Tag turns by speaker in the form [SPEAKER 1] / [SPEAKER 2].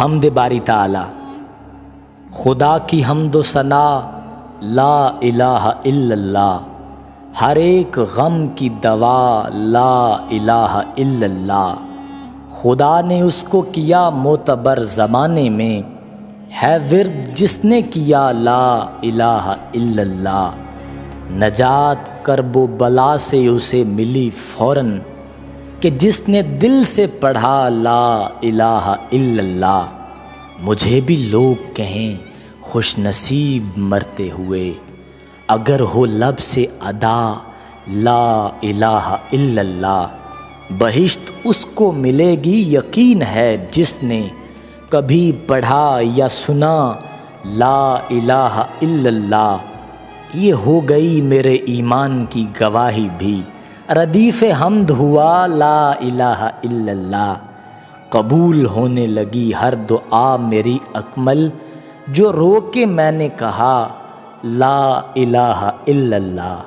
[SPEAKER 1] حمد باری تعالی، خدا کی حمد و ثنا، لا الہ الا اللہ، ہر ایک غم کی دوا، لا الہ الا اللہ۔ خدا نے اس کو کیا معتبر زمانے میں، ہے ورد جس نے کیا لا الہ الا اللہ۔ نجات کرب و بلا سے اسے ملی فوراً، کہ جس نے دل سے پڑھا لا الہ الا اللہ۔ مجھے بھی لوگ کہیں خوش نصیب مرتے ہوئے، اگر ہو لب سے ادا لا الہ الا اللہ۔ بہشت اس کو ملے گی یقین ہے جس نے کبھی پڑھا یا سنا لا الہ الا اللہ۔ یہ ہو گئی میرے ایمان کی گواہی بھی، ردیف حمد ہوا لا الہ الا اللہ۔ قبول ہونے لگی ہر دعا میری اکمل، جو رو کے میں نے کہا لا الہ الا اللہ۔